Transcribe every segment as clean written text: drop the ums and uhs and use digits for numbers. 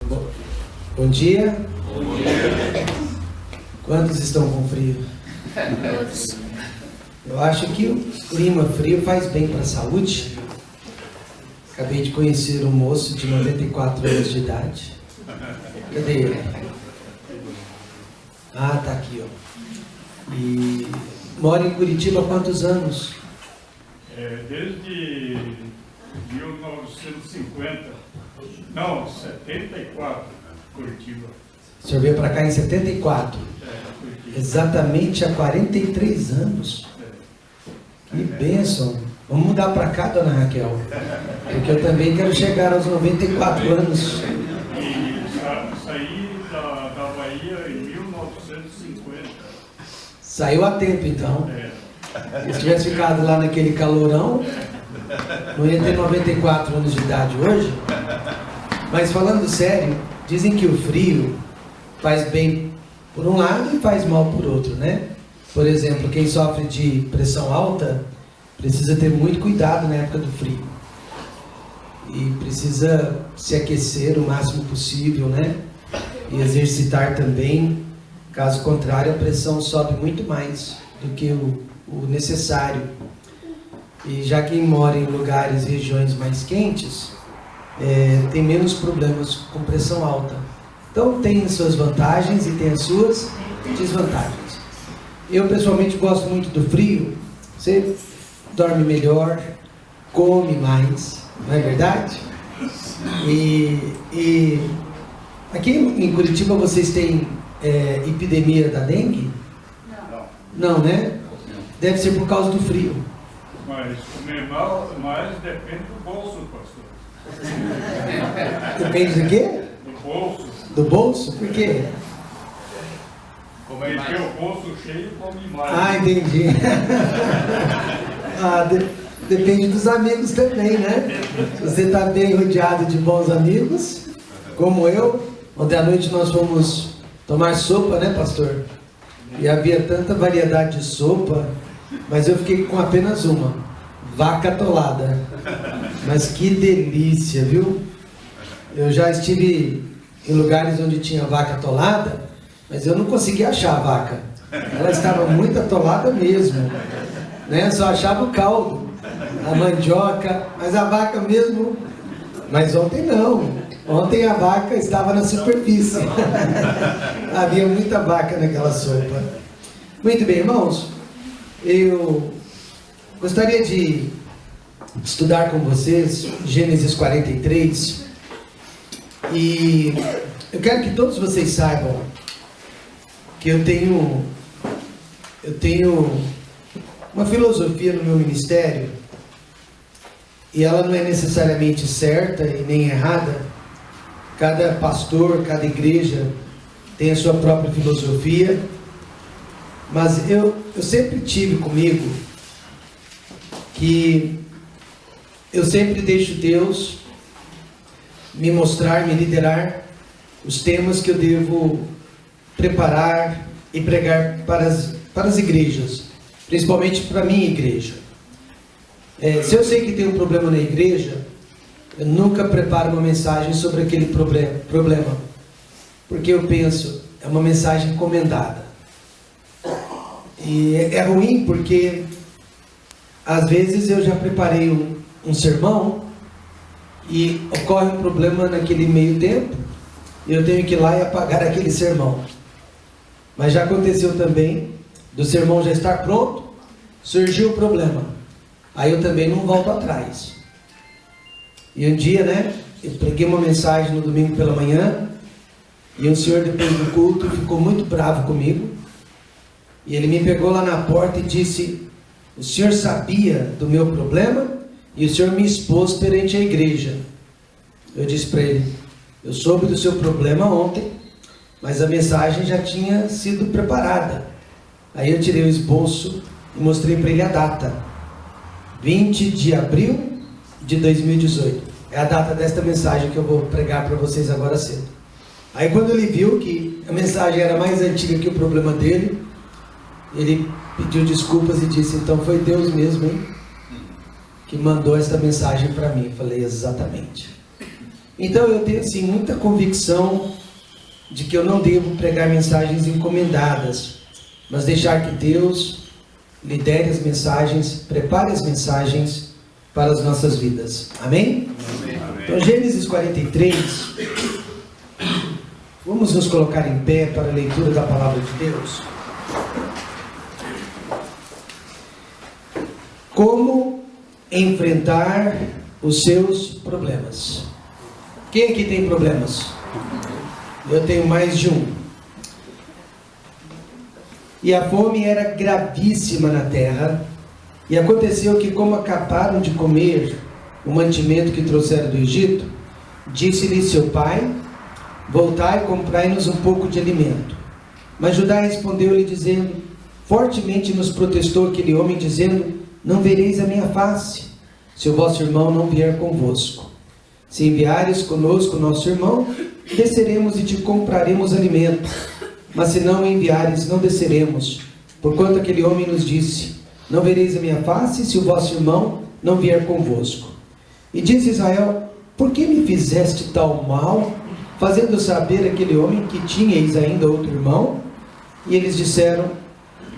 Bom dia. Bom dia. Quantos estão com frio? Todos. Eu acho que o clima frio faz bem para a saúde. Acabei de conhecer um moço de 94 anos de idade. Cadê ele? Ah, tá aqui, ó. E mora em Curitiba há quantos anos? Desde 1950. Não, 74, Curitiba. O senhor veio para cá em 74. Curitiba. Exatamente há 43 anos. Que bênção. Vamos mudar para cá, dona Raquel. Porque eu também quero chegar aos 94 anos. E saí da Bahia em 1950. Saiu a tempo, então. Se tivesse ficado lá naquele calorão, não ia ter 94 anos de idade hoje. Mas falando sério, dizem que o frio faz bem por um lado e faz mal por outro, né? Por exemplo, quem sofre de pressão alta precisa ter muito cuidado na época do frio. E precisa se aquecer o máximo possível, né? E exercitar também. Caso contrário, a pressão sobe muito mais do que o necessário. E já quem mora em lugares e regiões mais quentes, tem menos problemas com pressão alta. Então tem suas vantagens e tem as suas desvantagens. Eu pessoalmente gosto muito do frio. Você dorme melhor, come mais, não é verdade? E aqui em Curitiba vocês têm epidemia da dengue? Não, né? Deve ser por causa do frio. Mas comer mal, mas depende do bolso, pastor. Depende do quê? Do bolso. Do bolso? Por quê? Quem tem o bolso cheio, come mais. Ah, entendi. Depende dos amigos também, né? Se você está bem rodeado de bons amigos, como eu. Ontem à noite nós fomos tomar sopa, né, pastor? E havia tanta variedade de sopa, mas eu fiquei com apenas uma, vaca atolada. Mas que delícia, viu? Eu já estive em lugares onde tinha vaca atolada, mas eu não conseguia achar a vaca. Ela estava muito atolada mesmo, né? Só achava o caldo, a mandioca, mas a vaca mesmo. Mas ontem não. Ontem a vaca estava na superfície. Havia muita vaca naquela sopa. Muito bem, irmãos. Eu gostaria de estudar com vocês Gênesis 43. E eu quero que todos vocês saibam que eu tenho uma filosofia no meu ministério, e ela não é necessariamente certa e nem errada. Cada pastor, cada igreja tem a sua própria filosofia, mas eu sempre tive comigo que eu sempre deixo Deus me mostrar, me liderar os temas que eu devo preparar e pregar para as igrejas, principalmente para a minha igreja. Se eu sei que tem um problema na igreja, eu nunca preparo uma mensagem sobre aquele problema, porque eu penso, é uma mensagem encomendada. E é ruim porque às vezes eu já preparei um sermão e ocorre um problema naquele meio tempo e eu tenho que ir lá e apagar aquele sermão. Mas já aconteceu também do sermão já estar pronto, surgiu o problema, aí eu também não volto atrás. E um dia, né, eu preguei uma mensagem no domingo pela manhã, e um senhor depois do culto ficou muito bravo comigo, e ele me pegou lá na porta e disse: o senhor sabia do meu problema e o senhor me expôs perante a igreja. Eu disse para ele: eu soube do seu problema ontem, mas a mensagem já tinha sido preparada. Aí eu tirei o esboço e mostrei para ele a data, 20 de abril de 2018. É a data desta mensagem que eu vou pregar para vocês agora cedo. Aí quando ele viu que a mensagem era mais antiga que o problema dele, ele pediu desculpas e disse: então foi Deus mesmo, hein, que mandou esta mensagem para mim. Eu falei: exatamente. Então eu tenho assim muita convicção de que eu não devo pregar mensagens encomendadas, mas deixar que Deus lidere as mensagens, prepare as mensagens para as nossas vidas. Amém? Amém. Então, Gênesis 43, vamos nos colocar em pé para a leitura da palavra de Deus. Como enfrentar os seus problemas? Quem aqui tem problemas? Eu tenho mais de um. E a fome era gravíssima na terra, e aconteceu que, como acabaram de comer o mantimento que trouxeram do Egito, disse-lhe seu pai: voltai e comprai-nos um pouco de alimento. Mas Judá respondeu-lhe dizendo, fortemente nos protestou aquele homem, dizendo: não vereis a minha face, se o vosso irmão não vier convosco. Se enviares conosco nosso irmão, desceremos e te compraremos alimento. Mas se não enviares, não desceremos, porquanto aquele homem nos disse: não vereis a minha face, se o vosso irmão não vier convosco. E disse Israel: por que me fizeste tal mal, fazendo saber aquele homem que tinhais ainda outro irmão? E eles disseram: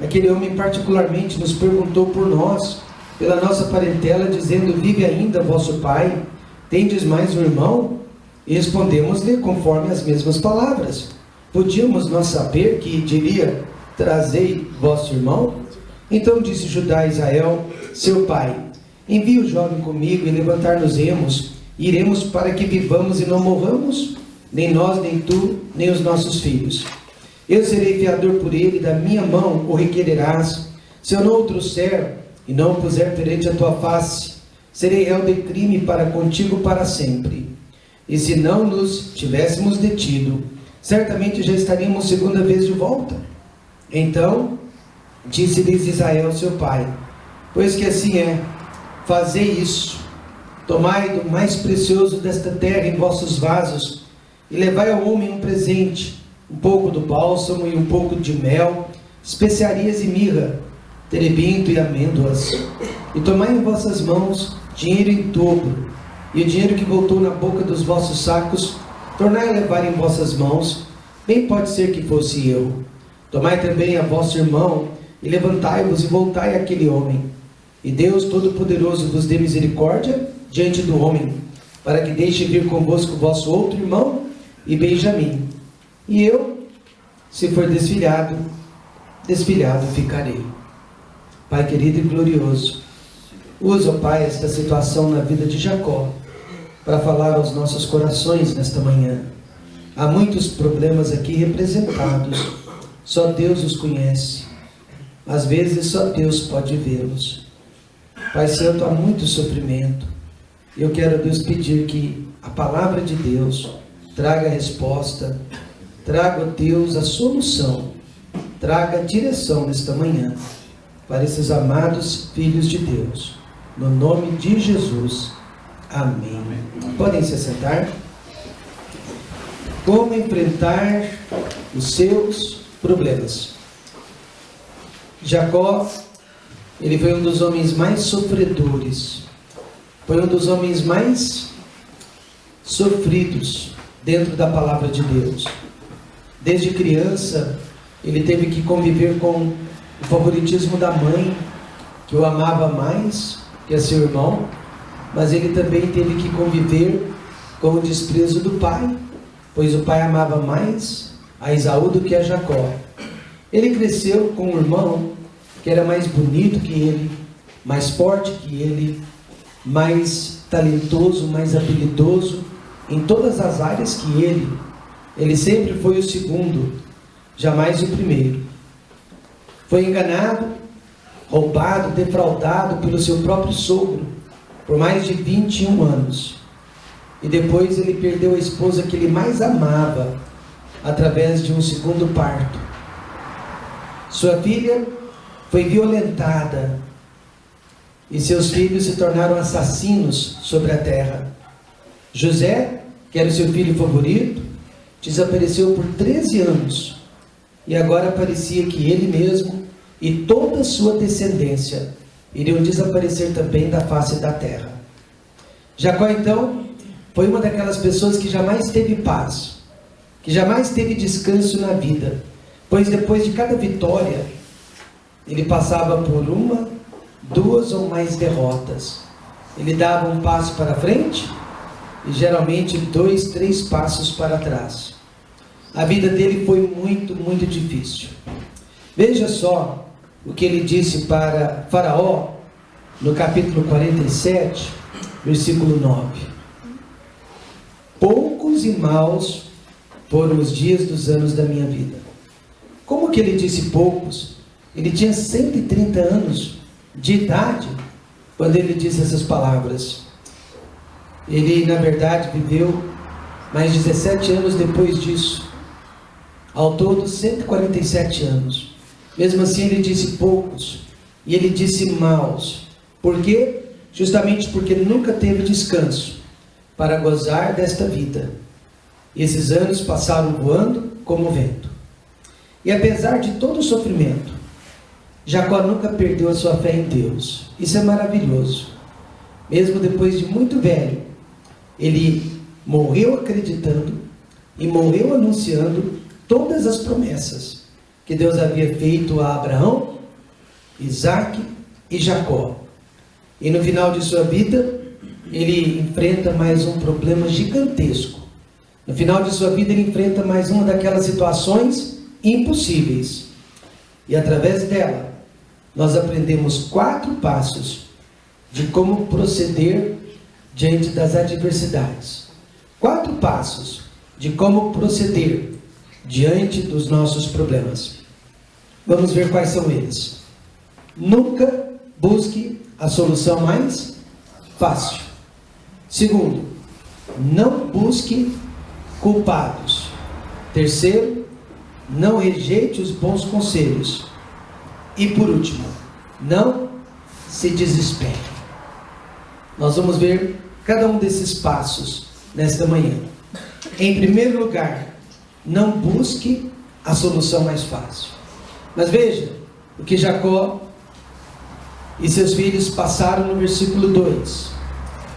aquele homem particularmente nos perguntou por nós, pela nossa parentela, dizendo: vive ainda vosso pai? Tendes mais um irmão? E respondemos-lhe conforme as mesmas palavras. Podíamos nós saber que diria: trazei vosso irmão? Então disse Judá a Israel, seu pai: envia o jovem comigo, e levantar-nos-emos, e iremos para que vivamos e não morramos, nem nós, nem tu, nem os nossos filhos. Eu serei fiador por ele, da minha mão o requererás. Se eu não o trouxer, e não o puser perante a tua face, serei réu de crime para contigo para sempre. E se não nos tivéssemos detido, certamente já estaríamos segunda vez de volta. Então disse-lhes Israel seu pai: pois que assim é, fazei isso, tomai do mais precioso desta terra em vossos vasos, e levai ao homem um presente, um pouco do bálsamo e um pouco de mel, especiarias e mirra, terebinto e amêndoas. E tomai em vossas mãos dinheiro em dobro, e o dinheiro que voltou na boca dos vossos sacos, tornai a levar em vossas mãos, bem pode ser que fosse eu. Tomai também a vosso irmão, e levantai-vos e voltai àquele homem. E Deus Todo-Poderoso vos dê misericórdia diante do homem, para que deixe vir convosco vosso outro irmão, e Benjamim. E eu, se for desfilhado, desfilhado ficarei. Pai querido e glorioso, usa, ó Pai, esta situação na vida de Jacó, para falar aos nossos corações nesta manhã. Há muitos problemas aqui representados, só Deus os conhece, às vezes só Deus pode vê-los. Pai Santo, há muito sofrimento, e eu quero, Deus, pedir que a palavra de Deus traga a resposta, traga, Deus, a solução, traga a direção nesta manhã, para esses amados filhos de Deus, no nome de Jesus, amém. Podem se assentar. Como enfrentar os seus problemas? Jacó, ele foi um dos homens mais sofredores, foi um dos homens mais sofridos dentro da palavra de Deus. Desde criança, ele teve que conviver com o favoritismo da mãe, que o amava mais que a seu irmão, mas ele também teve que conviver com o desprezo do pai, pois o pai amava mais a Esaú do que a Jacó. Ele cresceu com um irmão que era mais bonito que ele, mais forte que ele, mais talentoso, mais habilidoso em todas as áreas que ele. Ele sempre foi o segundo, jamais o primeiro. Foi enganado, roubado, defraudado pelo seu próprio sogro por mais de 21 anos. E depois ele perdeu a esposa que ele mais amava através de um segundo parto. Sua filha foi violentada e seus filhos se tornaram assassinos sobre a terra. José, que era o seu filho favorito, desapareceu por 13 anos, e agora parecia que ele mesmo e toda a sua descendência iriam desaparecer também da face da terra. Jacó então foi uma daquelas pessoas que jamais teve paz, que jamais teve descanso na vida, pois depois de cada vitória, ele passava por uma, duas ou mais derrotas. Ele dava um passo para frente e geralmente 2, 3 passos para trás. A vida dele foi muito, muito difícil. Veja só o que ele disse para Faraó, no capítulo 47, versículo 9. Poucos e maus foram os dias dos anos da minha vida. Como que ele disse poucos? Ele tinha 130 anos de idade quando ele disse essas palavras. Ele, na verdade, viveu mais 17 anos depois disso. Ao todo, 147 anos. Mesmo assim, ele disse poucos. E ele disse maus. Por quê? Justamente porque nunca teve descanso para gozar desta vida. E esses anos passaram voando como vento. E apesar de todo o sofrimento, Jacó nunca perdeu a sua fé em Deus. Isso é maravilhoso. Mesmo depois de muito velho, ele morreu acreditando e morreu anunciando todas as promessas que Deus havia feito a Abraão, Isaque e Jacó. E no final de sua vida, ele enfrenta mais um problema gigantesco. No final de sua vida, ele enfrenta mais uma daquelas situações impossíveis. E através dela, nós aprendemos 4 passos de como proceder diante das adversidades. 4 passos de como proceder diante dos nossos problemas. Vamos ver quais são eles. Nunca busque a solução mais fácil. Segundo, não busque culpados. Terceiro, não rejeite os bons conselhos. E por último, não se desespere. Nós vamos ver cada um desses passos nesta manhã. Em primeiro lugar, não busque a solução mais fácil. Mas veja o que Jacó e seus filhos passaram no versículo 2.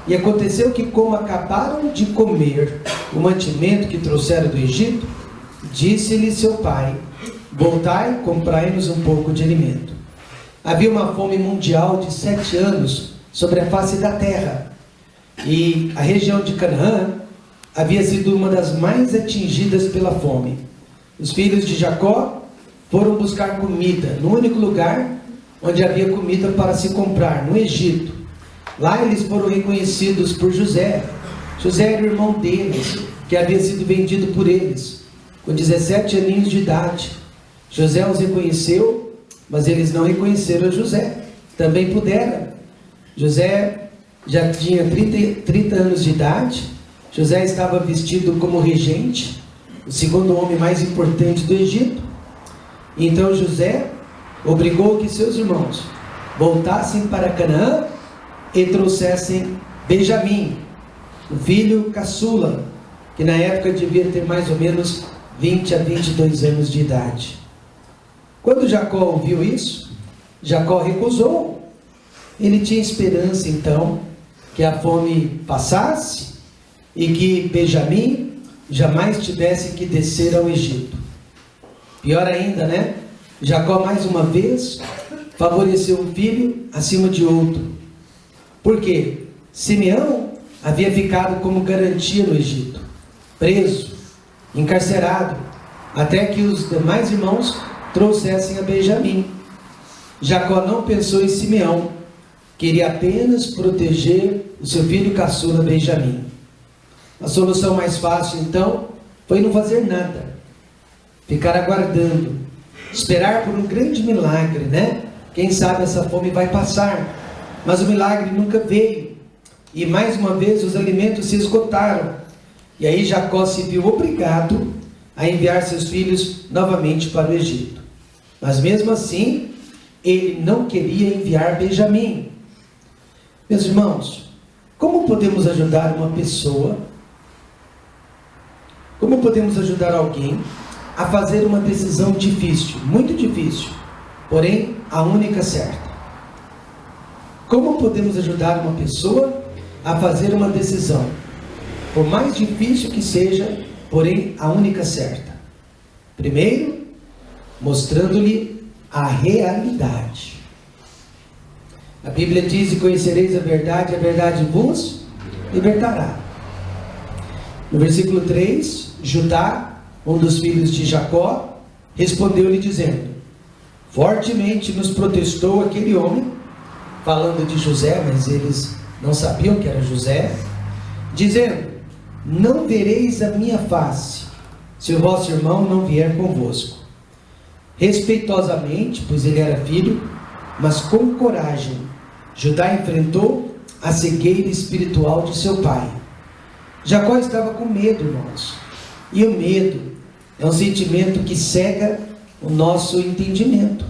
E aconteceu que, como acabaram de comer o mantimento que trouxeram do Egito, disse-lhe seu pai: voltai, comprai-nos um pouco de alimento. Havia uma fome mundial de 7 anos sobre a face da terra. E a região de Canaã havia sido uma das mais atingidas pela fome. Os filhos de Jacó foram buscar comida no único lugar onde havia comida para se comprar, no Egito. Lá eles foram reconhecidos por José. José era o irmão deles, que havia sido vendido por eles, com 17 aninhos de idade. José os reconheceu, mas eles não reconheceram José. Também puderam. José já tinha 30 anos de idade. José estava vestido como regente, o segundo homem mais importante do Egito. Então José obrigou que seus irmãos voltassem para Canaã e trouxessem Benjamim, o filho caçula, que na época devia ter mais ou menos 20 a 22 anos de idade. Quando Jacó ouviu isso, Jacó recusou. Ele tinha esperança então que a fome passasse e que Benjamim jamais tivesse que descer ao Egito. Pior ainda, né? Jacó mais uma vez favoreceu um filho acima de outro. Por quê? Simeão havia ficado como garantia no Egito, preso, encarcerado, até que os demais irmãos trouxessem a Benjamim. Jacó não pensou em Simeão, queria apenas proteger o seu filho caçula Benjamim. A solução mais fácil então foi não fazer nada, ficar aguardando, esperar por um grande milagre, né? Quem sabe essa fome vai passar. Mas o milagre nunca veio, e mais uma vez os alimentos se esgotaram. E aí Jacó se viu obrigado a enviar seus filhos novamente para o Egito. Mas mesmo assim, ele não queria enviar Benjamim. Meus irmãos, como podemos ajudar uma pessoa, como podemos ajudar alguém a fazer uma decisão difícil, muito difícil, porém a única certa? Como podemos ajudar uma pessoa a fazer uma decisão por mais difícil que seja, porém a única certa. Primeiro, mostrando-lhe a realidade. A Bíblia diz: e conhecereis a verdade vos libertará. No versículo 3, Judá, um dos filhos de Jacó, respondeu-lhe dizendo: fortemente nos protestou aquele homem, falando de José, mas eles não sabiam que era José, dizendo: não vereis a minha face, se o vosso irmão não vier convosco. Respeitosamente, pois ele era filho, mas com coragem, Judá enfrentou a cegueira espiritual de seu pai. Jacó estava com medo, irmãos, e o medo é um sentimento que cega o nosso entendimento.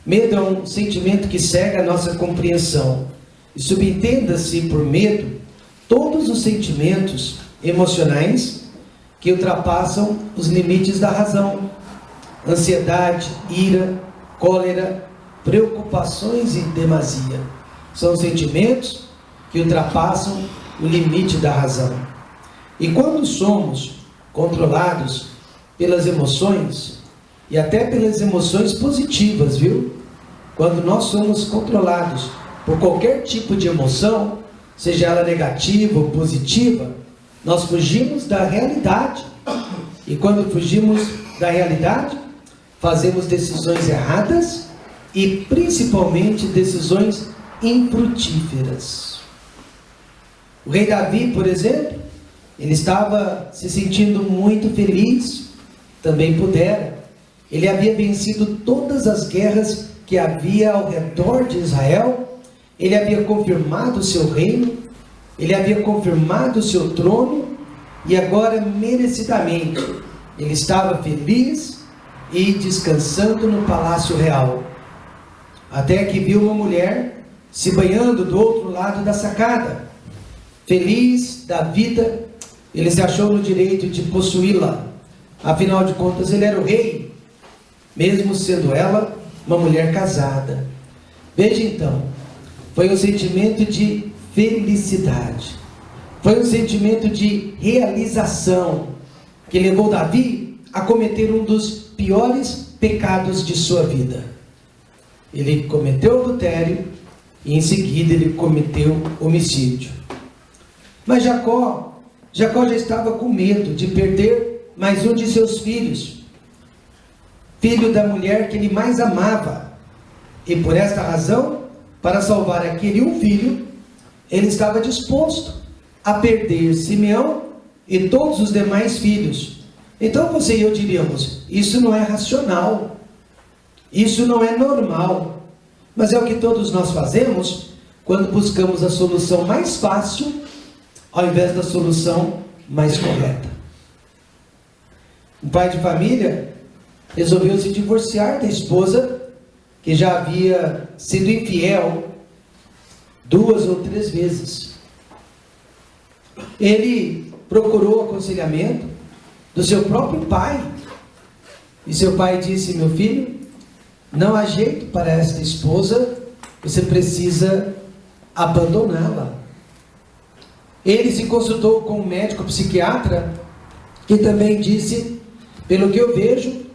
Medo é um sentimento que cega a nossa compreensão. E subentenda-se por medo todos os sentimentos emocionais que ultrapassam os limites da razão. Ansiedade, ira, cólera, preocupações e demasia. São sentimentos que ultrapassam o limite da razão. E quando somos controlados pelas emoções, e até pelas emoções positivas, viu? Quando nós somos controlados por qualquer tipo de emoção, seja ela negativa ou positiva, nós fugimos da realidade. E quando fugimos da realidade, fazemos decisões erradas e principalmente decisões infrutíferas. O rei Davi, por exemplo, ele estava se sentindo muito feliz, também pudera. Ele havia vencido todas as guerras que havia ao redor de Israel. Ele havia confirmado o seu reino. Ele havia confirmado o seu trono. E agora, merecidamente, ele estava feliz e descansando no palácio real. Até que viu uma mulher se banhando do outro lado da sacada. Feliz da vida, ele se achou no direito de possuí-la. Afinal de contas, ele era o rei, mesmo sendo ela uma mulher casada. Veja então, foi um sentimento de felicidade, foi um sentimento de realização que levou Davi a cometer um dos piores pecados de sua vida. Ele cometeu adultério e em seguida ele cometeu homicídio. Mas Jacó já estava com medo de perder mais um de seus filhos, filho da mulher que ele mais amava. E por esta razão, para salvar aquele um filho, ele estava disposto a perder Simeão e todos os demais filhos. Então você e eu diríamos: isso não é racional, isso não é normal. Mas é o que todos nós fazemos quando buscamos a solução mais fácil, ao invés da solução mais correta. Um pai de família resolveu se divorciar da esposa que já havia sido infiel 2 ou 3 vezes. Ele procurou aconselhamento do seu próprio pai. E seu pai disse: meu filho, não há jeito para esta esposa, você precisa abandoná-la. Ele se consultou com um médico psiquiatra, que também disse: pelo que eu vejo,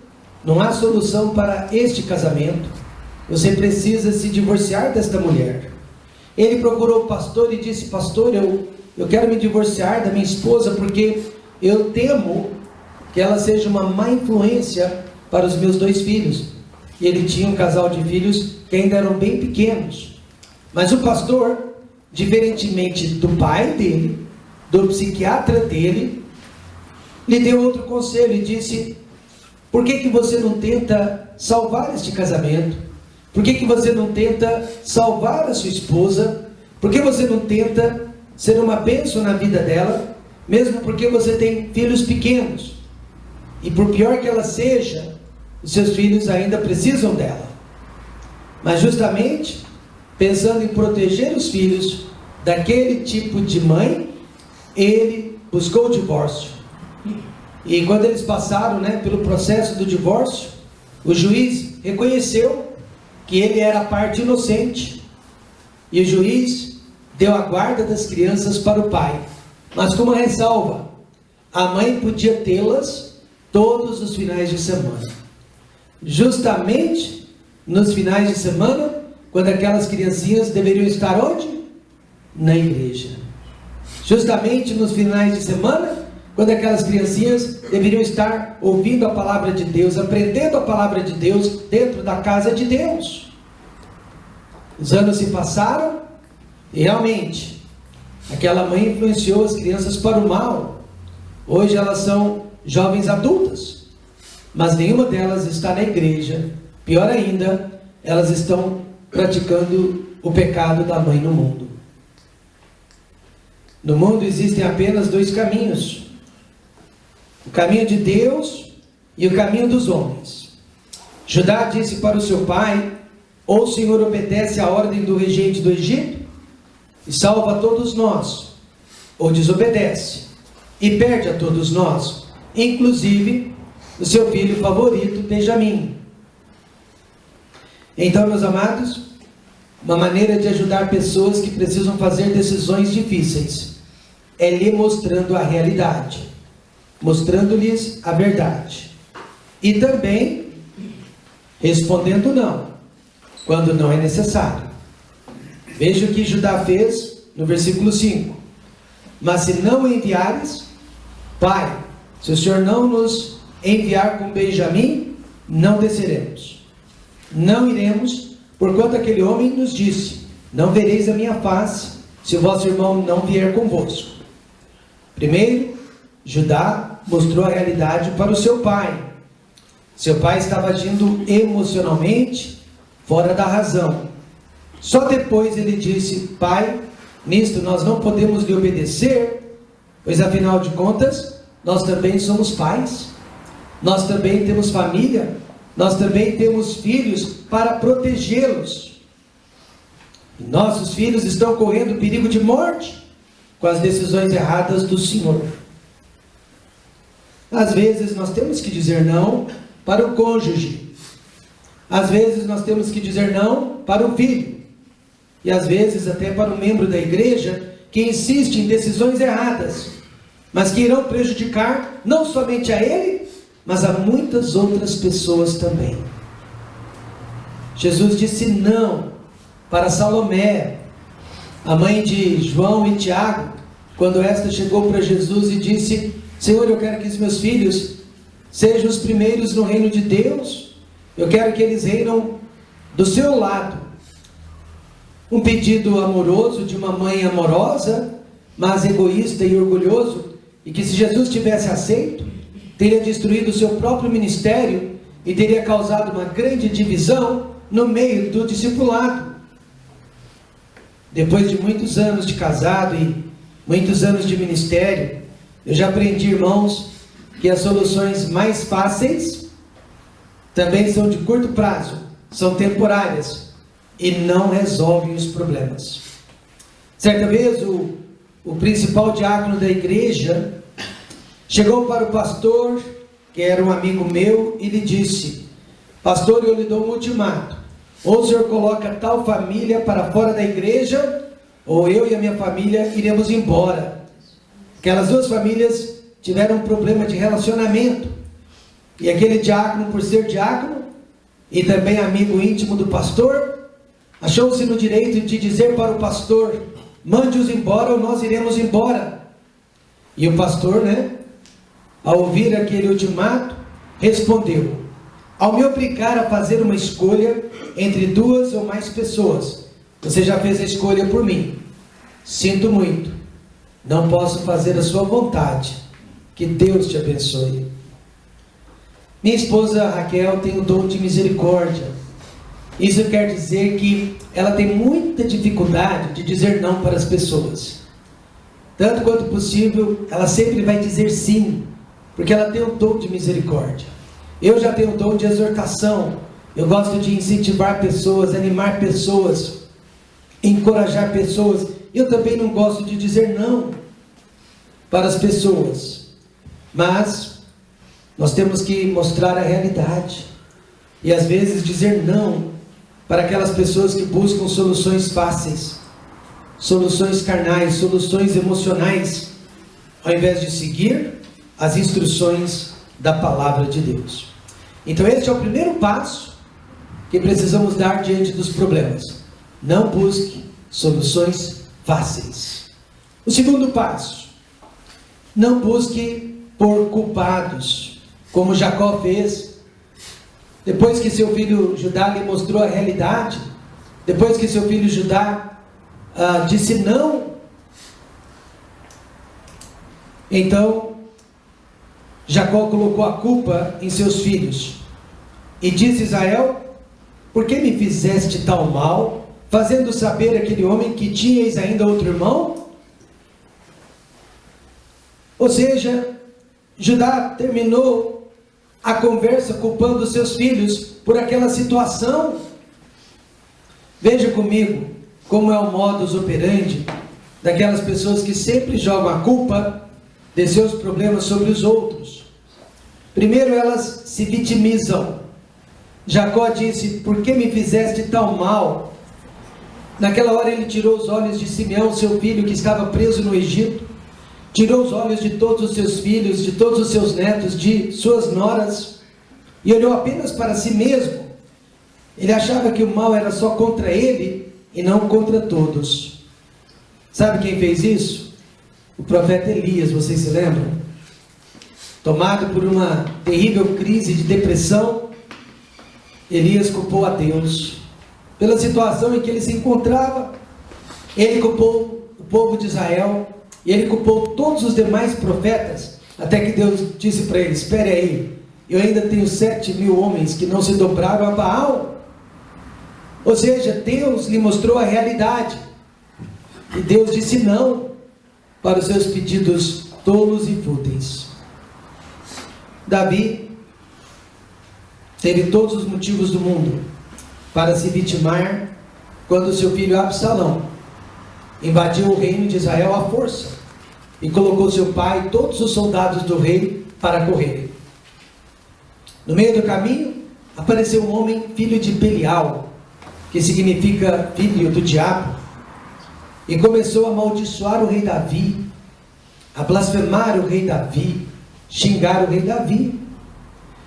não há solução para este casamento, você precisa se divorciar desta mulher. Ele procurou o pastor e disse: pastor, eu quero me divorciar da minha esposa, porque eu temo que ela seja uma má influência para os meus 2 filhos. E ele tinha um casal de filhos que ainda eram bem pequenos. Mas o pastor, diferentemente do pai dele, do psiquiatra dele, lhe deu outro conselho e disse: por que você não tenta salvar este casamento? Por que você não tenta salvar a sua esposa? Por que você não tenta ser uma bênção na vida dela, mesmo porque você tem filhos pequenos? E por pior que ela seja, os seus filhos ainda precisam dela. Mas justamente pensando em proteger os filhos daquele tipo de mãe, ele buscou o divórcio. E quando eles passaram pelo processo do divórcio, o juiz reconheceu que ele era a parte inocente. E o juiz deu a guarda das crianças para o pai. Mas com uma ressalva: a mãe podia tê-las todos os finais de semana. Justamente nos finais de semana, quando aquelas criancinhas deveriam estar onde? Na igreja. Justamente nos finais de semana, quando aquelas criancinhas deveriam estar ouvindo a palavra de Deus, aprendendo a palavra de Deus dentro da casa de Deus. Os anos se passaram e realmente aquela mãe influenciou as crianças para o mal. Hoje elas são jovens adultas, mas nenhuma delas está na igreja. Pior ainda, elas estão praticando o pecado da mãe no mundo. No mundo existem apenas dois caminhos: o caminho de Deus e o caminho dos homens. Judá disse para o seu pai: ou o Senhor obedece à ordem do regente do Egito e salva a todos nós, ou desobedece e perde a todos nós, inclusive o seu filho favorito, Benjamim. Então, meus amados, uma maneira de ajudar pessoas que precisam fazer decisões difíceis é lhe mostrando a realidade, mostrando-lhes a verdade, e também respondendo não, quando não é necessário. Veja o que Judá fez no versículo 5: mas se não enviares, pai, se o Senhor não nos enviar com Benjamim, não desceremos, não iremos, porquanto aquele homem nos disse: não vereis a minha face, se o vosso irmão não vier convosco. Primeiro, Judá mostrou a realidade para o seu pai. Seu pai estava agindo emocionalmente, fora da razão. Só depois ele disse: pai, nisto nós não podemos lhe obedecer, pois afinal de contas, nós também somos pais, nós também temos família, nós também temos filhos para protegê-los. E nossos filhos estão correndo perigo de morte com as decisões erradas do Senhor. Às vezes nós temos que dizer não para o cônjuge, às vezes nós temos que dizer não para o filho, e às vezes até para um membro da igreja que insiste em decisões erradas, mas que irão prejudicar não somente a ele, mas a muitas outras pessoas também. Jesus disse não para Salomé, a mãe de João e Tiago, quando esta chegou para Jesus e disse: Senhor, eu quero que os meus filhos sejam os primeiros no reino de Deus, eu quero que eles reinam do seu lado. Um pedido amoroso de uma mãe amorosa, mas egoísta e orgulhoso, e que se Jesus tivesse aceito, teria destruído o seu próprio ministério e teria causado uma grande divisão no meio do discipulado. Depois de muitos anos de casado e muitos anos de ministério, eu já aprendi, irmãos, que as soluções mais fáceis também são de curto prazo, são temporárias e não resolvem os problemas. Certa vez o principal diácono da igreja chegou para o pastor, que era um amigo meu, e lhe disse: pastor, eu lhe dou um ultimato: ou o senhor coloca tal família para fora da igreja, ou eu e a minha família iremos embora. Aquelas duas famílias tiveram um problema de relacionamento, e aquele diácono, por ser diácono e também amigo íntimo do pastor, achou-se no direito de dizer para o pastor: mande-os embora ou nós iremos embora. E o pastor, ao ouvir aquele ultimato, respondeu: ao me obrigar a fazer uma escolha entre duas ou mais pessoas, você já fez a escolha por mim. Sinto muito, não posso fazer a sua vontade. Que Deus te abençoe. Minha esposa Raquel tem o dom de misericórdia. Isso quer dizer que ela tem muita dificuldade de dizer não para as pessoas. Tanto quanto possível, ela sempre vai dizer sim, porque ela tem o dom de misericórdia. Eu já tenho o dom de exortação. Eu gosto de incentivar pessoas, animar pessoas, encorajar pessoas. Eu também não gosto de dizer não para as pessoas. Mas nós temos que mostrar a realidade. E às vezes dizer não para aquelas pessoas que buscam soluções fáceis, soluções carnais, soluções emocionais, ao invés de seguir as instruções da palavra de Deus. Então esse é o primeiro passo que precisamos dar diante dos problemas. Não busque soluções fáceis. O segundo passo: não busque por culpados, como Jacó fez. Depois que seu filho Judá lhe mostrou a realidade, depois que seu filho Judá disse não, então Jacó colocou a culpa em seus filhos e disse: Israel, por que me fizeste tal mal, fazendo saber aquele homem que tinhas ainda outro irmão? Ou seja, Judá terminou a conversa culpando seus filhos por aquela situação. Veja comigo como é o modus operandi daquelas pessoas que sempre jogam a culpa de seus problemas sobre os outros. Primeiro, elas se vitimizam. Jacó disse: por que me fizeste tal mal? Naquela hora ele tirou os olhos de Simeão, seu filho, que estava preso no Egito. Tirou os olhos de todos os seus filhos, de todos os seus netos, de suas noras, e olhou apenas para si mesmo. Ele achava que o mal era só contra ele e não contra todos. Sabe quem fez isso? O profeta Elias, vocês se lembram? Tomado por uma terrível crise de depressão, Elias culpou a Deus pela situação em que ele se encontrava. Ele culpou o povo de Israel, e ele culpou todos os demais profetas, até que Deus disse para ele: espere aí, eu ainda tenho 7.000 homens que não se dobraram a Baal. Ou seja, Deus lhe mostrou a realidade, e Deus disse não para os seus pedidos tolos e fúteis. Davi teve todos os motivos do mundo para se vitimar quando seu filho Absalão invadiu o reino de Israel à força e colocou seu pai e todos os soldados do rei para correrem. No meio do caminho apareceu um homem, filho de Belial, que significa filho do diabo, e começou a amaldiçoar o rei Davi, a blasfemar o rei Davi, xingar o rei Davi.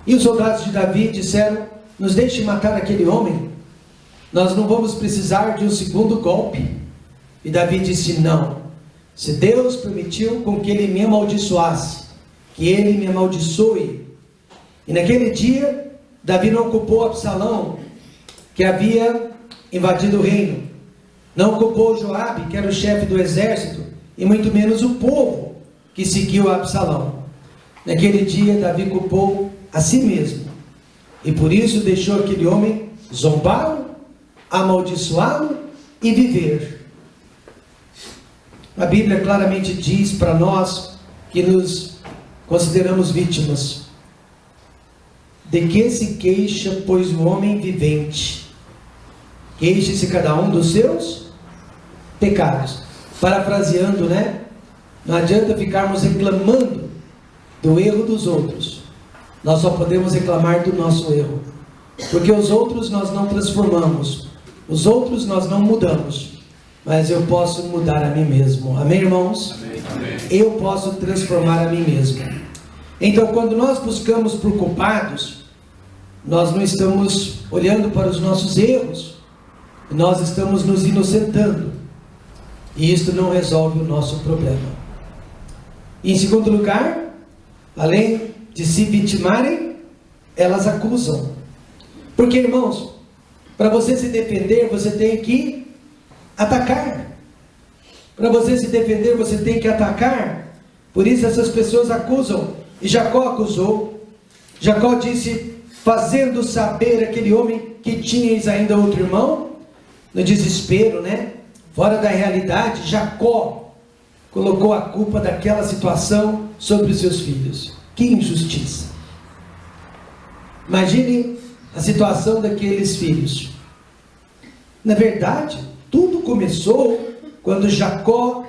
E os soldados de Davi disseram: nos deixe matar aquele homem, nós não vamos precisar de um segundo golpe. E Davi disse: não, se Deus permitiu com que ele me amaldiçoasse, que ele me amaldiçoe. E naquele dia Davi não culpou Absalão, que havia invadido o reino, não culpou Joabe, que era o chefe do exército, e muito menos o povo que seguiu Absalão. Naquele dia Davi culpou a si mesmo, e por isso deixou aquele homem zombá-lo, amaldiçoá-lo e viver. A Bíblia claramente diz para nós que nos consideramos vítimas. De que se queixa, pois, o homem vivente? Queixe-se cada um dos seus pecados. Parafraseando, né? Não adianta ficarmos reclamando do erro dos outros. Nós só podemos reclamar do nosso erro. Porque os outros nós não transformamos. Os outros nós não mudamos. Mas eu posso mudar a mim mesmo. Amém, irmãos? Amém. Amém. Eu posso transformar a mim mesmo. Então, quando nós buscamos por culpados, nós não estamos olhando para os nossos erros, nós estamos nos inocentando. E isto não resolve o nosso problema. E, em segundo lugar, além de se vitimarem, elas acusam. Porque, irmãos, para você se defender, você tem que atacar. Para você se defender, você tem que atacar. Por isso essas pessoas acusam. E Jacó acusou. Jacó disse: fazendo saber aquele homem que tinhas ainda outro irmão. No desespero, né? Fora da realidade, Jacó colocou a culpa daquela situação sobre os seus filhos. Que injustiça! Imagine a situação daqueles filhos. Na verdade, tudo começou quando Jacó,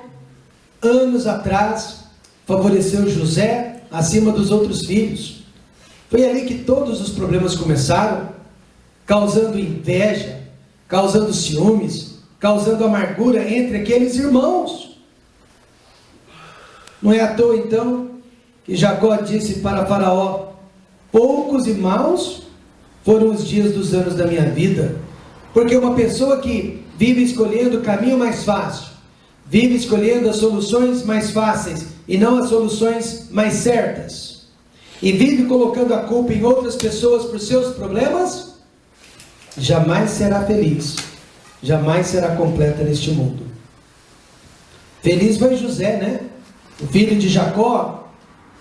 anos atrás, favoreceu José acima dos outros filhos. Foi ali que todos os problemas começaram, causando inveja, causando ciúmes, causando amargura entre aqueles irmãos. Não é à toa então que Jacó disse para Faraó: poucos e maus foram os dias dos anos da minha vida. Porque uma pessoa que vive escolhendo o caminho mais fácil, vive escolhendo as soluções mais fáceis e não as soluções mais certas, e vive colocando a culpa em outras pessoas por seus problemas, jamais será feliz, jamais será completa neste mundo. Feliz foi José, né? O filho de Jacó,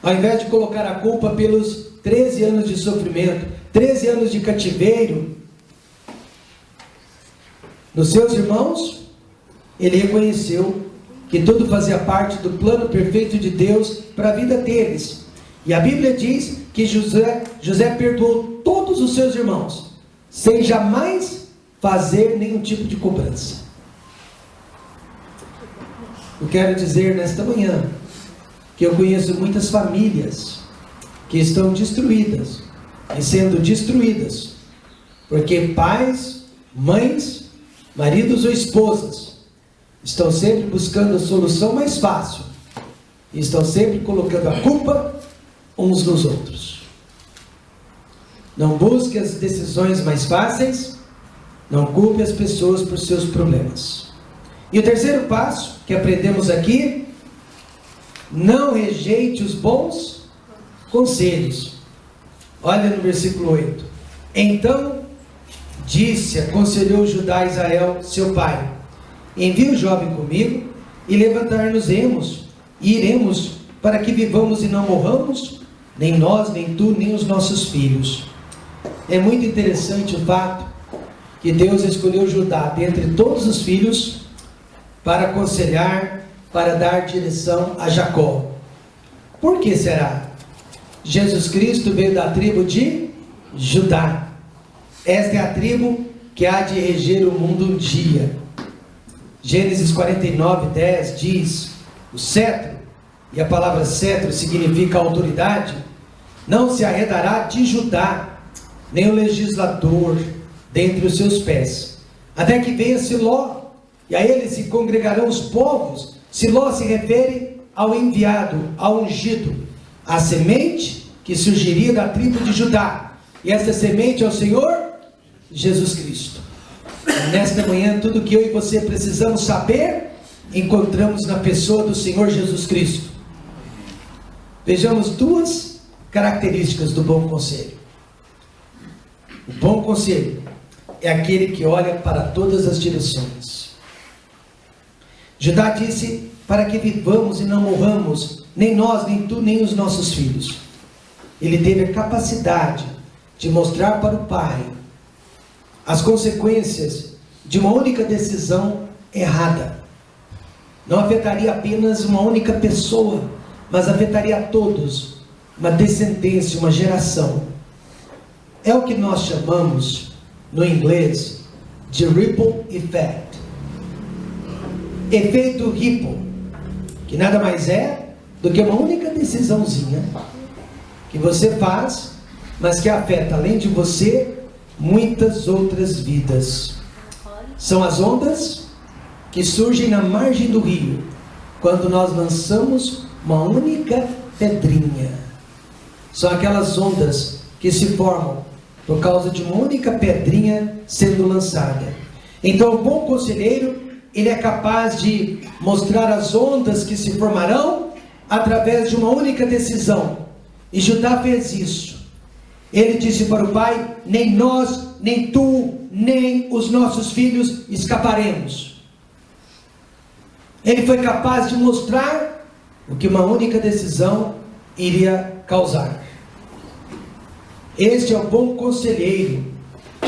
ao invés de colocar a culpa pelos 13 anos de sofrimento, 13 anos de cativeiro nos seus irmãos, ele reconheceu que tudo fazia parte do plano perfeito de Deus para a vida deles. E a Bíblia diz que José perdoou todos os seus irmãos, sem jamais fazer nenhum tipo de cobrança. Eu quero dizer nesta manhã que eu conheço muitas famílias que estão destruídas e sendo destruídas porque pais, mães, maridos ou esposas estão sempre buscando a solução mais fácil e estão sempre colocando a culpa uns nos outros. Não busque as decisões mais fáceis, não culpe as pessoas por seus problemas. E o terceiro passo que aprendemos aqui: não rejeite os bons conselhos. Olha no versículo 8. Então aconselhou Judá a Israel, seu pai: envie o jovem comigo, e levantar-nos-emos, e iremos, para que vivamos e não morramos, nem nós, nem tu, nem os nossos filhos. É muito interessante o fato que Deus escolheu Judá dentre todos os filhos para aconselhar, para dar direção a Jacó. Por que será? Jesus Cristo veio da tribo de Judá. Esta é a tribo que há de reger o mundo um dia. Gênesis 49:10 diz: o cetro, e a palavra cetro significa autoridade, não se arredará de Judá, nem o legislador dentre os seus pés, até que venha Siló, e a ele se congregarão os povos. Siló se refere ao enviado, ao ungido, a semente que surgiria da tribo de Judá, e essa semente é o Senhor Jesus Cristo. E nesta manhã, tudo que eu e você precisamos saber, encontramos na pessoa do Senhor Jesus Cristo. Vejamos duas características do bom conselho. O bom conselho é aquele que olha para todas as direções. Judá disse: para que vivamos e não morramos, nem nós, nem tu, nem os nossos filhos. Ele teve a capacidade de mostrar para o pai as consequências de uma única decisão errada. Não afetaria apenas uma única pessoa, mas afetaria a todos, uma descendência, uma geração. É o que nós chamamos, no inglês, de ripple effect. Efeito ripple, que nada mais é do que uma única decisãozinha que você faz, mas que afeta, além de você, muitas outras vidas. São as ondas que surgem na margem do rio, quando nós lançamos uma única pedrinha. São aquelas ondas que se formam por causa de uma única pedrinha sendo lançada. Então o bom conselheiro, ele é capaz de mostrar as ondas que se formarão através de uma única decisão. E Judá fez isso. Ele disse para o pai: nem nós, nem tu, nem os nossos filhos escaparemos. Ele foi capaz de mostrar o que uma única decisão iria causar. Este é o bom conselheiro.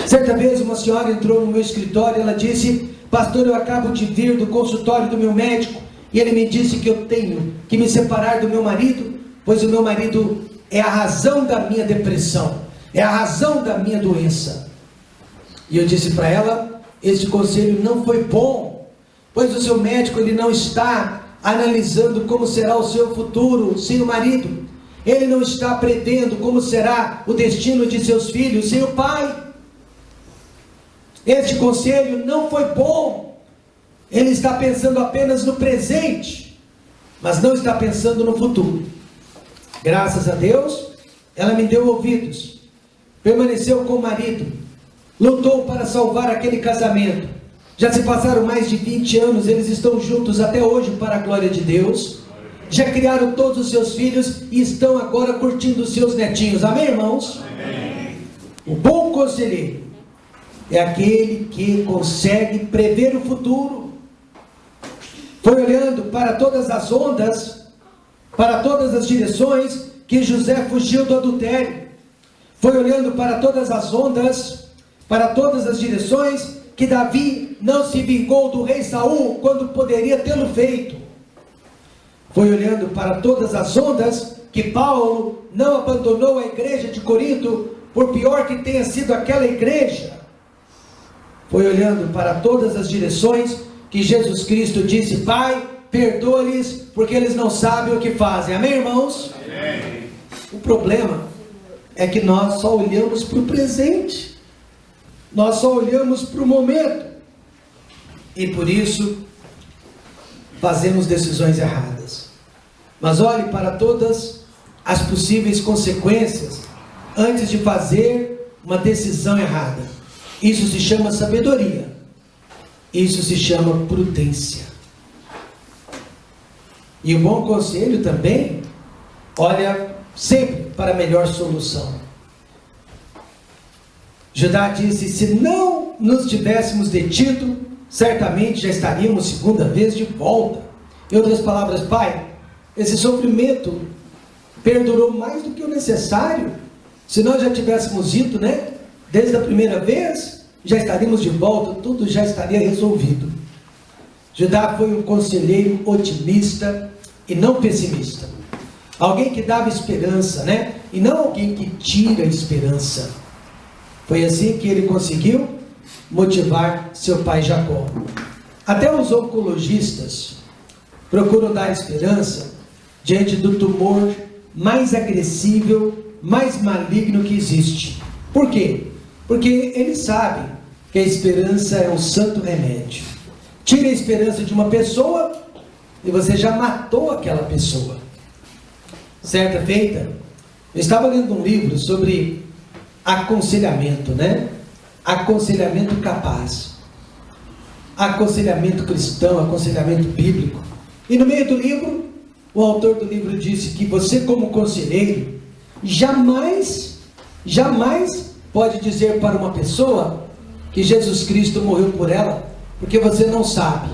Certa vez uma senhora entrou no meu escritório e ela disse: pastor, eu acabo de vir do consultório do meu médico e ele me disse que eu tenho que me separar do meu marido, pois o meu marido é a razão da minha depressão, é a razão da minha doença. E eu disse para ela: este conselho não foi bom, pois o seu médico ele não está analisando como será o seu futuro sem o marido, ele não está prevendo como será o destino de seus filhos sem o pai. Este conselho não foi bom, ele está pensando apenas no presente. mas não está pensando no futuro. Graças a Deus, ela me deu ouvidos, permaneceu com o marido, lutou para salvar aquele casamento. Já se passaram mais de 20 anos, eles estão juntos até hoje para a glória de Deus. Já criaram todos os seus filhos e estão agora curtindo os seus netinhos. Amém, irmãos? Amém. O bom conselheiro é aquele que consegue prever o futuro. Foi olhando para todas as ondas, para todas as direções, que José fugiu do adultério. Foi olhando para todas as ondas, para todas as direções, que Davi não se vingou do rei Saul quando poderia tê-lo feito. Foi olhando para todas as ondas que Paulo não abandonou a igreja de Corinto, por pior que tenha sido aquela igreja. Foi olhando para todas as direções que Jesus Cristo disse: Pai, perdoa-lhes, porque eles não sabem o que fazem. Amém, irmãos? Amém. O problema é que nós só olhamos para o presente, nós só olhamos para o momento, e por isso fazemos decisões erradas. Mas olhe para todas as possíveis consequências antes de fazer uma decisão errada. Isso se chama sabedoria, isso se chama prudência. E o bom conselho também olha sempre para a melhor solução. Judá disse: se não nos tivéssemos detido, certamente já estaríamos segunda vez de volta. Em outras palavras, pai, esse sofrimento perdurou mais do que o necessário. Se nós já tivéssemos ido, desde a primeira vez, já estaríamos de volta, tudo já estaria resolvido. Judá foi um conselheiro otimista e não pessimista. Alguém que dava esperança, e não alguém que tira a esperança. Foi assim que ele conseguiu motivar seu pai Jacó. Até os oncologistas procuram dar esperança diante do tumor mais agressivo, mais maligno que existe. Por quê? Porque eles sabem que a esperança é um santo remédio. Tira a esperança de uma pessoa e você já matou aquela pessoa. Certa feita, eu estava lendo um livro sobre aconselhamento, aconselhamento capaz, aconselhamento cristão, aconselhamento bíblico. E no meio do livro, o autor do livro disse que você, como conselheiro, jamais pode dizer para uma pessoa que Jesus Cristo morreu por ela, porque você não sabe.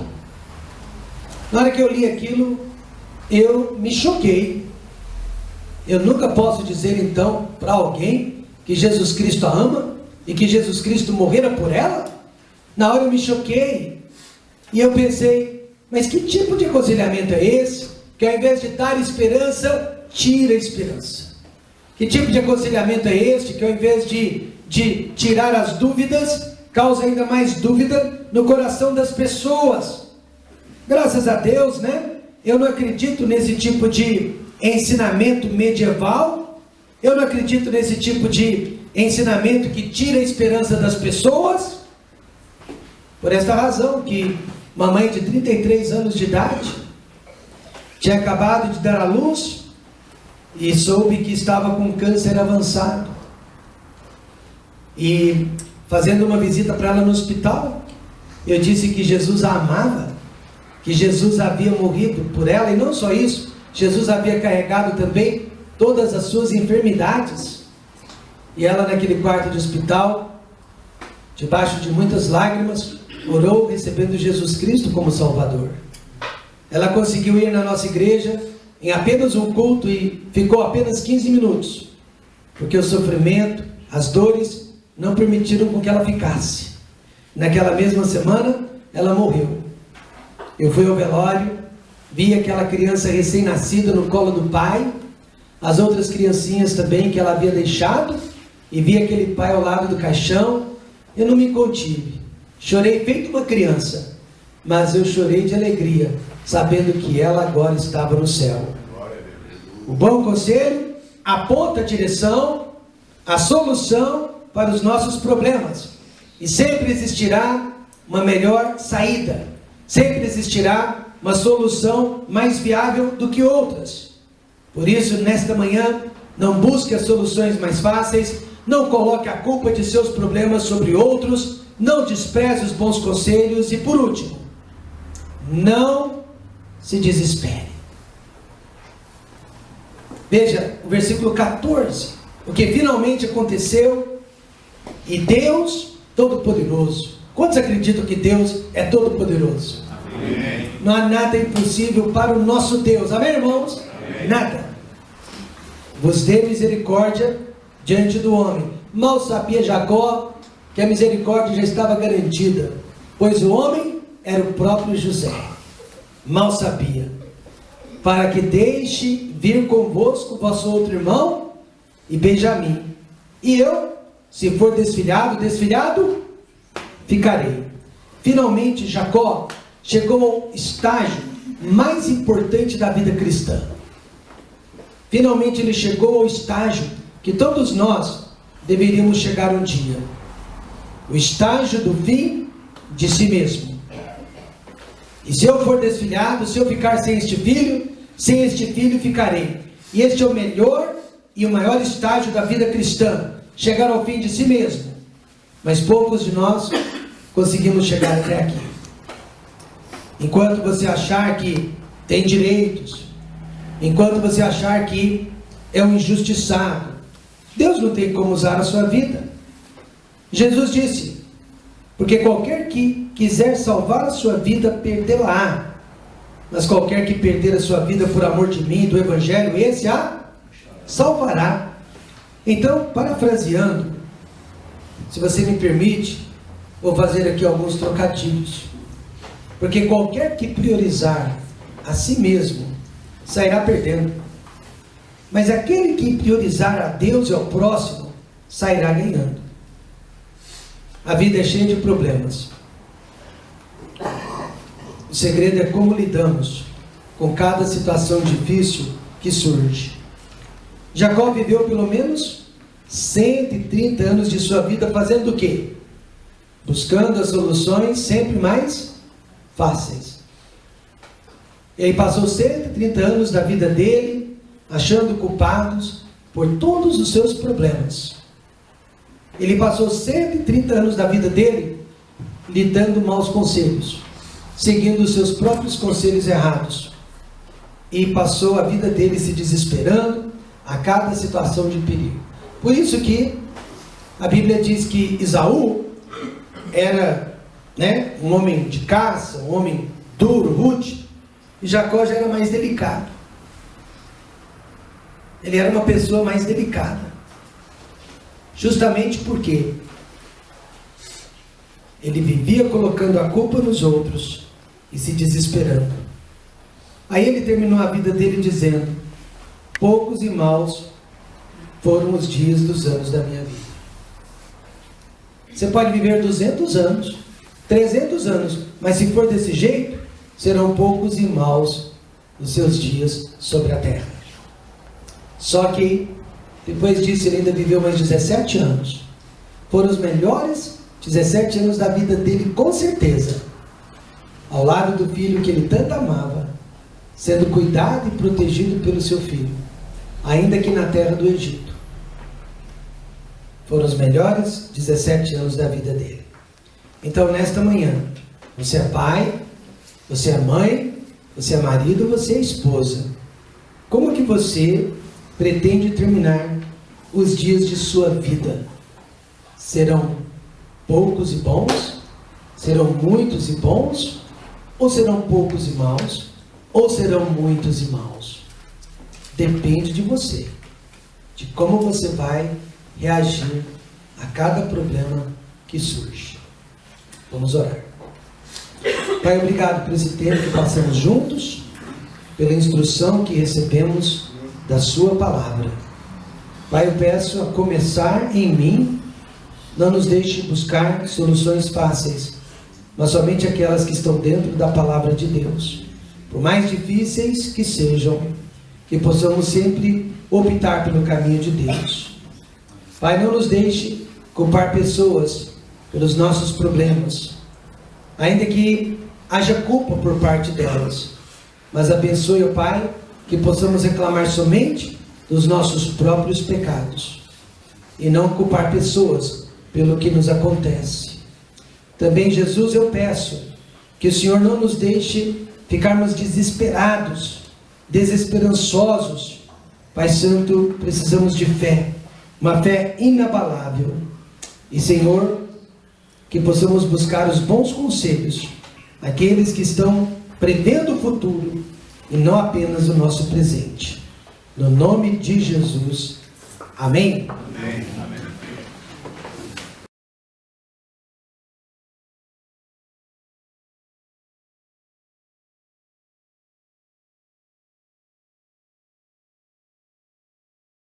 Na hora que eu li aquilo, eu me choquei. Eu nunca posso dizer então para alguém que Jesus Cristo a ama e que Jesus Cristo morrera por ela? Na hora eu me choquei e eu pensei: mas que tipo de aconselhamento é esse? Que ao invés de dar esperança, tira a esperança. Que tipo de aconselhamento é este? Que ao invés de tirar as dúvidas, causa ainda mais dúvida no coração das pessoas. Graças a Deus, eu não acredito nesse tipo de ensinamento medieval. Eu não acredito nesse tipo de ensinamento que tira a esperança das pessoas. Por esta razão que mamãe de 33 anos de idade tinha acabado de dar à luz e soube que estava com câncer avançado. E fazendo uma visita para ela no hospital, eu disse que Jesus a amava, que Jesus havia morrido por ela, e não só isso, Jesus havia carregado também todas as suas enfermidades. E ela, naquele quarto de hospital, debaixo de muitas lágrimas, orou recebendo Jesus Cristo como Salvador. Ela conseguiu ir na nossa igreja em apenas um culto e ficou apenas 15 minutos, porque o sofrimento, as dores não permitiram com que ela ficasse. Naquela mesma semana ela morreu. Eu fui ao velório, vi aquela criança recém-nascida no colo do pai, as outras criancinhas também que ela havia deixado, e vi aquele pai ao lado do caixão. Eu não me contive, chorei feito uma criança, mas eu chorei de alegria, sabendo que ela agora estava no céu. O bom conselho aponta a direção, a solução para os nossos problemas, e sempre existirá uma melhor saída, sempre existirá uma solução mais viável do que outras. Por isso, nesta manhã, não busque as soluções mais fáceis, não coloque a culpa de seus problemas sobre outros, não despreze os bons conselhos e, por último, não se desespere. Veja o versículo 14, o que finalmente aconteceu, e Deus Todo-Poderoso. Quantos acreditam que Deus é Todo-Poderoso? Amém. Não há nada impossível para o nosso Deus, amém, irmãos? Amém. Nada. Vos dê misericórdia diante do homem. Mal sabia Jacó que a misericórdia já estava garantida, pois o homem era o próprio José. Mal sabia, para que deixe vir convosco vosso outro irmão e Benjamim, e eu, se for desfilhado, ficarei. Finalmente Jacó chegou ao estágio mais importante da vida cristã. Finalmente ele chegou ao estágio que todos nós deveríamos chegar um dia. O estágio do fim de si mesmo. E se eu for desfilhado, se eu ficar sem este filho ficarei. E este é o melhor e o maior estágio da vida cristã, chegar ao fim de si mesmo. Mas poucos de nós conseguimos chegar até aqui. Enquanto você achar que tem direitos, enquanto você achar que é um injustiçado, Deus não tem como usar a sua vida. Jesus disse, porque qualquer que quiser salvar a sua vida, perdê-la. Mas qualquer que perder a sua vida por amor de mim, do Evangelho, esse a salvará. Então, parafraseando, se você me permite, vou fazer aqui alguns trocadilhos. Porque qualquer que priorizar a si mesmo, sairá perdendo. Mas aquele que priorizar a Deus e ao próximo, sairá ganhando. A vida é cheia de problemas. O segredo é como lidamos com cada situação difícil que surge. Jacó viveu pelo menos 130 anos de sua vida fazendo o quê? Buscando as soluções sempre mais fáceis. Ele passou 130 anos da vida dele achando culpados por todos os seus problemas. Ele passou 130 anos da vida dele lhe dando maus conselhos, seguindo os seus próprios conselhos errados. E passou a vida dele se desesperando a cada situação de perigo. Por isso que a Bíblia diz que Esaú era, um homem de caça, um homem duro, rude, e Jacó já era mais delicado. Ele era uma pessoa mais delicada. Justamente porque ele vivia colocando a culpa nos outros e se desesperando. Aí ele terminou a vida dele dizendo: poucos e maus foram os dias dos anos da minha vida. Você pode viver 200 anos, 300 anos, mas se for desse jeito, serão poucos e maus os seus dias sobre a terra. Só que, depois disso, ele ainda viveu mais 17 anos. Foram os melhores 17 anos da vida dele, com certeza. Ao lado do filho que ele tanto amava, sendo cuidado e protegido pelo seu filho, ainda que na terra do Egito. Foram os melhores 17 anos da vida dele. Então, nesta manhã, você é pai, você é mãe, você é marido, você é esposa. Como que você pretende terminar os dias de sua vida? Serão poucos e bons? Serão muitos e bons? Ou serão poucos e maus? Ou serão muitos e maus? Depende de você, de como você vai reagir a cada problema que surge. Vamos orar. Pai, obrigado por esse tempo que passamos juntos, pela instrução que recebemos da sua palavra. Pai, eu peço a começar em mim, não nos deixe buscar soluções fáceis, mas somente aquelas que estão dentro da palavra de Deus. Por mais difíceis que sejam, que possamos sempre optar pelo caminho de Deus. Pai, não nos deixe culpar pessoas pelos nossos problemas, ainda que haja culpa por parte delas. Mas abençoe, ó Pai, que possamos reclamar somente dos nossos próprios pecados e não culpar pessoas pelo que nos acontece. Também, Jesus, eu peço que o Senhor não nos deixe ficarmos desesperados, desesperançosos. Pai Santo, precisamos de fé, uma fé inabalável. E, Senhor, que possamos buscar os bons conselhos, aqueles que estão prevendo o futuro e não apenas o nosso presente. No nome de Jesus. Amém? Amém.